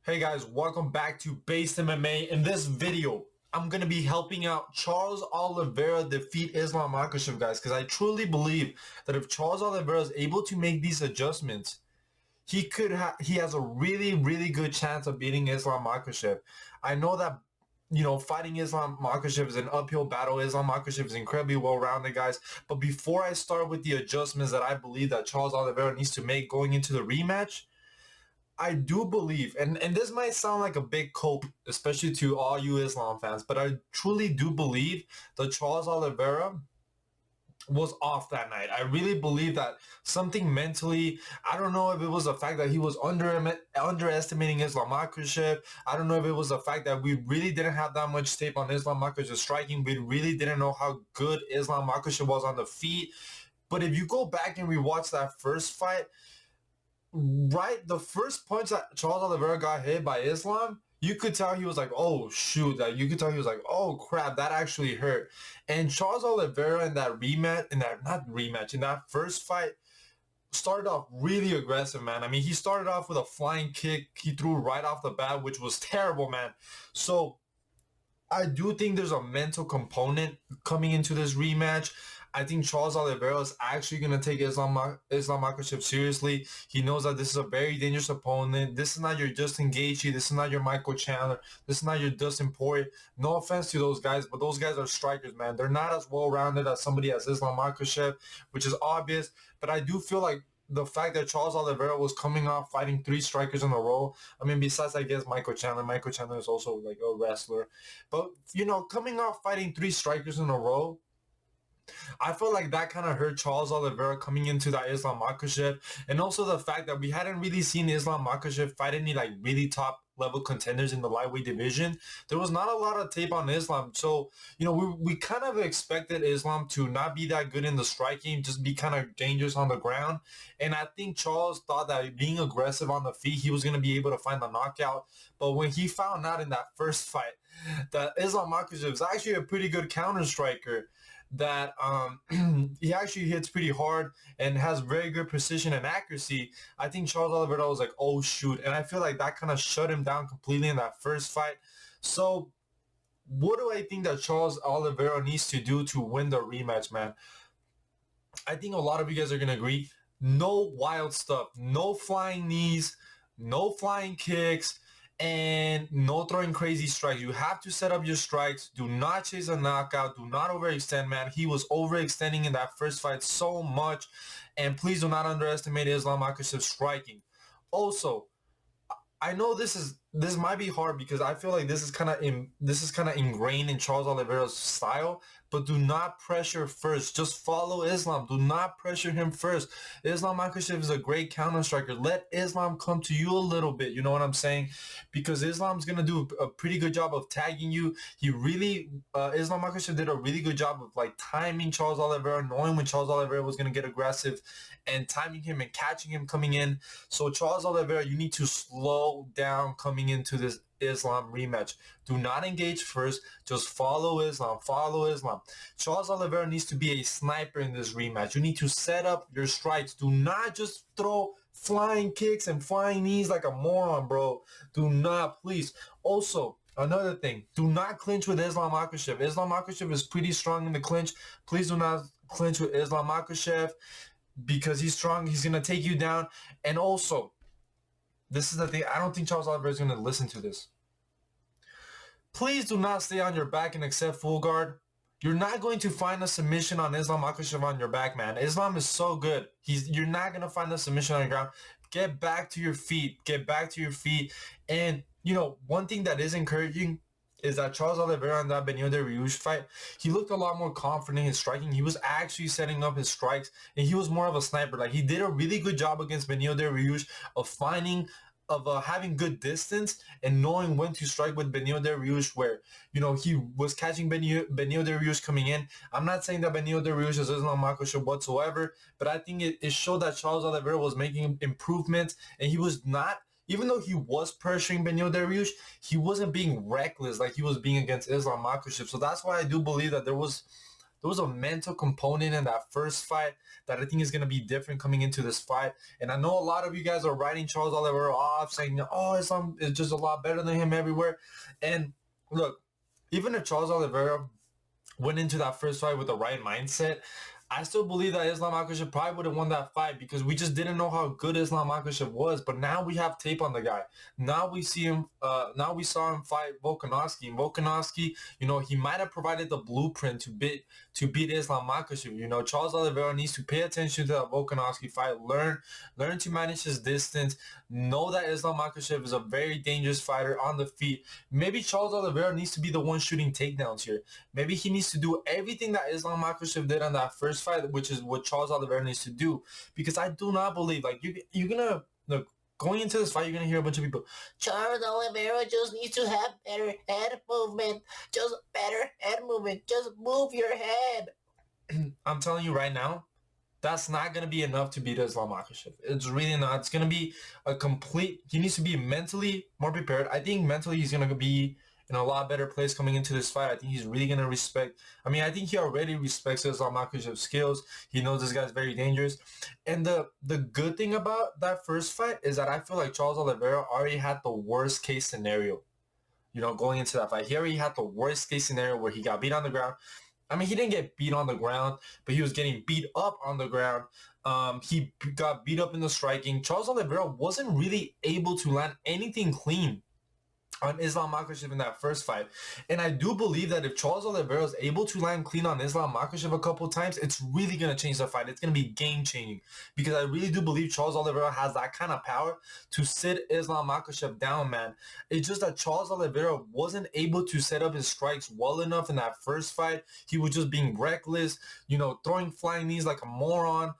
Hey guys, welcome back to Based MMA. In this video, I'm going to be helping out Charles Oliveira defeat Islam Makhachev, guys, because I truly believe that if Charles Oliveira is able to make these adjustments, he has a really good chance of beating Islam Makhachev. I know that fighting Islam Makhachev is an uphill battle. Islam Makhachev is incredibly well-rounded, guys. But before I start with the adjustments that I believe that Charles Oliveira needs to make going into the rematch, I do believe, and this might sound like a big cope, especially to all you Islam fans, but I truly do believe that Charles Oliveira was off that night. I really believe that something mentally, I don't know if it was the fact that he was underestimating Islam Makhachev. I don't know if it was the fact that we really didn't have that much tape on Islam Makhachev striking. We really didn't know how good Islam Makhachev was on the feet. But if you go back and rewatch that first fight, right, the first punch that Charles Oliveira got hit by Islam, you could tell he was like, oh shoot, that you could tell he was like, oh crap, that actually hurt. And Charles Oliveira in that rematch, in that first fight, started off really aggressive, man. I mean, he started off with a flying kick he threw right off the bat, which was terrible, man. So I do think there's a mental component coming into this rematch. I think Charles Oliveira is actually going to take Islam Makhachev seriously. He knows that this is a very dangerous opponent. This is not your Justin Gaethje. This is not your Michael Chandler. This is not your Dustin Poirier. No offense to those guys, but those guys are strikers, man. They're not as well-rounded as somebody as Islam Makhachev, which is obvious. But I do feel like the fact that Charles Oliveira was coming off fighting three strikers in a row. I mean, besides, I guess, Michael Chandler. Michael Chandler is also like a wrestler. But, coming off fighting three strikers in a row, I felt like that kind of hurt Charles Oliveira coming into that Islam Makhachev, and also the fact that we hadn't really seen Islam Makhachev fight any like really top level contenders in the lightweight division. There was not a lot of tape on Islam, so we kind of expected Islam to not be that good in the striking, just be kind of dangerous on the ground. And I think Charles thought that being aggressive on the feet, he was going to be able to find the knockout. But when he found out in that first fight that Islam Makhachev is actually a pretty good counter striker, that he actually hits pretty hard and has very good precision and accuracy, I think Charles Oliveira was like, oh shoot. And I feel like that kind of shut him down completely in that first fight. So what do I think that Charles Oliveira needs to do to win the rematch, man? I think a lot of you guys are going to agree. No wild stuff. No flying knees. No flying kicks. And no throwing crazy strikes. You have to set up your strikes. Do not chase a knockout. Do not overextend, man. He was overextending in that first fight so much. And please do not underestimate Islam Makhachev's striking. Also, I know this might be hard because I feel like this is kind of ingrained in Charles Oliveira's style. But do not pressure first. Just follow Islam. Do not pressure him first. Islam Makhachev is a great counter striker. Let Islam come to you a little bit. You know what I'm saying? Because Islam's gonna do a pretty good job of tagging you. Islam Makhachev did a really good job of like timing Charles Oliveira, knowing when Charles Oliveira was gonna get aggressive, and timing him and catching him coming in. So Charles Oliveira, you need to slow down coming into this Islam rematch. Do not engage first. Just follow Islam. Follow Islam. Charles Oliveira needs to be a sniper in this rematch. You need to set up your strikes. Do not just throw flying kicks and flying knees like a moron, bro. Do not, please. Also, another thing, do not clinch with Islam Makhachev. Islam Makhachev is pretty strong in the clinch. Please do not clinch with Islam Makhachev because he's strong. He's going to take you down. And also, this is the thing. I don't think Charles Oliveira is going to listen to this. Please do not stay on your back and accept full guard. You're not going to find a submission on Islam Makhachev on your back, man. Islam is so good. You're not going to find a submission on your ground. Get back to your feet. Get back to your feet. And, one thing that is encouraging is that Charles Oliveira in that Beneil Dariush fight, he looked a lot more confident in his striking. He was actually setting up his strikes, and he was more of a sniper. Like, he did a really good job against Beneil Dariush of having good distance and knowing when to strike with Beneil Dariush, where, he was catching Beneil Dariush coming in. I'm not saying that Beneil Dariush is Islam Makhachev whatsoever, but I think it showed that Charles Oliveira was making improvements, and he was not, even though he was pressuring Beneil Dariush, he wasn't being reckless like he was being against Islam Makhachev. So that's why I do believe that there was there was a mental component in that first fight that I think is going to be different coming into this fight. And I know a lot of you guys are writing Charles Oliveira off, saying, oh, Islam is just a lot better than him everywhere. And look, even if Charles Oliveira went into that first fight with the right mindset, I still believe that Islam Makhachev probably would have won that fight because we just didn't know how good Islam Makhachev was. But now we have tape on the guy. Now we see him. Now we saw him fight Volkanovski. And Volkanovski, he might have provided the blueprint to beat Islam Makhachev. Charles Oliveira needs to pay attention to that Volkanovski fight. Learn to manage his distance. Know that Islam Makhachev is a very dangerous fighter on the feet. Maybe Charles Oliveira needs to be the one shooting takedowns here. Maybe he needs to do everything that Islam Makhachev did on that first fight, which is what Charles Oliveira needs to do. Because I do not believe, you're going to, look, going into this fight, you're going to hear a bunch of people, Charles Oliveira just needs to have better head movement. Just better head movement. Just move your head. I'm telling you right now, that's not going to be enough to beat Islam Makhachev. It's really not. It's going to be he needs to be mentally more prepared. I think mentally he's going to be in a lot better place coming into this fight. I think he's really going to I think he already respects Islam Makhachev's skills. He knows this guy's very dangerous. And the good thing about that first fight is that I feel like Charles Oliveira already had the worst case scenario, going into that fight. He already had the worst case scenario where he got beat on the ground. He didn't get beat on the ground, but he was getting beat up on the ground. He got beat up in the striking. Charles Oliveira wasn't really able to land anything clean on Islam Makhachev in that first fight. And I do believe that if Charles Oliveira is able to land clean on Islam Makhachev a couple times, it's really going to change the fight. It's going to be game-changing because I really do believe Charles Oliveira has that kind of power to sit Islam Makhachev down, man. It's just that Charles Oliveira wasn't able to set up his strikes well enough in that first fight. He was just being reckless, throwing flying knees like a moron.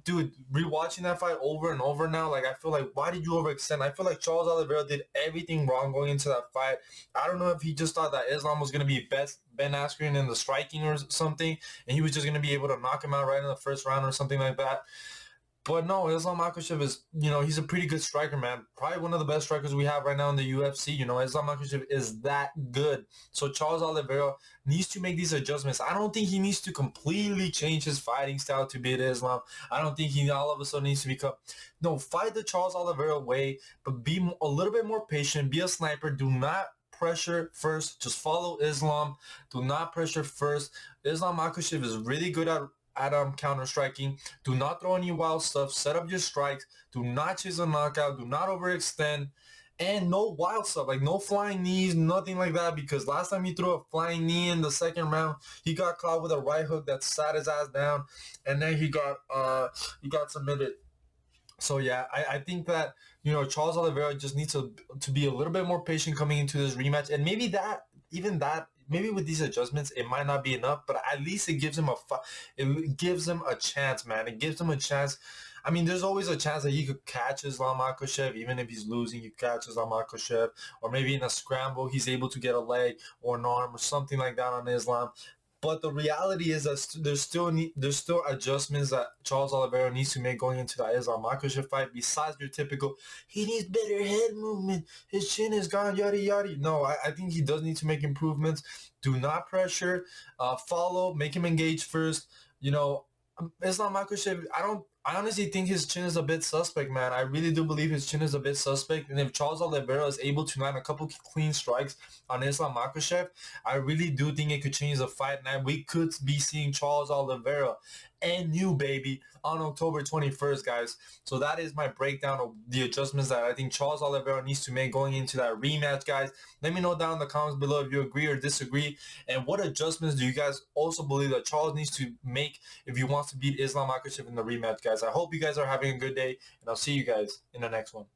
Dude, rewatching that fight over and over now, I feel like, why did you overextend? I feel like Charles Oliveira did everything wrong going into that fight. I don't know if he just thought that Islam was going to be Ben Askren in the striking or something, and he was just going to be able to knock him out right in the first round or something like that. But no, Islam Makhachev is, he's a pretty good striker, man. Probably one of the best strikers we have right now in the UFC. Islam Makhachev is that good. So Charles Oliveira needs to make these adjustments. I don't think he needs to completely change his fighting style to beat Islam. I don't think he all of a sudden needs to become... No, fight the Charles Oliveira way, but be a little bit more patient. Be a sniper. Do not pressure first. Just follow Islam. Do not pressure first. Islam Makhachev is really good at counter striking. Do not throw any wild stuff. Set up your strikes. Do not chase a knockout. Do not overextend. And no wild stuff, no flying knees, nothing like that, because last time he threw a flying knee in the second round, he got caught with a right hook that sat his ass down, and then he got submitted. So yeah, I think that Charles Oliveira just needs to be a little bit more patient coming into this rematch, and maybe maybe with these adjustments, it might not be enough, but at least it gives him a chance, man. It gives him a chance. There's always a chance that he could catch Islam Makhachev, even if he's losing, you catch Islam Makhachev, or maybe in a scramble, he's able to get a leg or an arm or something like that on Islam. But the reality is that there's still adjustments that Charles Oliveira needs to make going into that Islam Makhachev fight. Besides your typical, he needs better head movement, his chin is gone, yada yada. No, I think he does need to make improvements. Do not pressure, follow, make him engage first. Islam Makhachev, I honestly think his chin is a bit suspect, man. I really do believe his chin is a bit suspect. And if Charles Oliveira is able to land a couple clean strikes on Islam Makhachev, I really do think it could change the fight. And we could be seeing Charles Oliveira and you, baby, on October 21st, guys. So that is my breakdown of the adjustments that I think Charles Oliveira needs to make going into that rematch, guys. Let me know down in the comments below if you agree or disagree. And what adjustments do you guys also believe that Charles needs to make if he wants to beat Islam Makhachev in the rematch, guys? I hope you guys are having a good day, and I'll see you guys in the next one.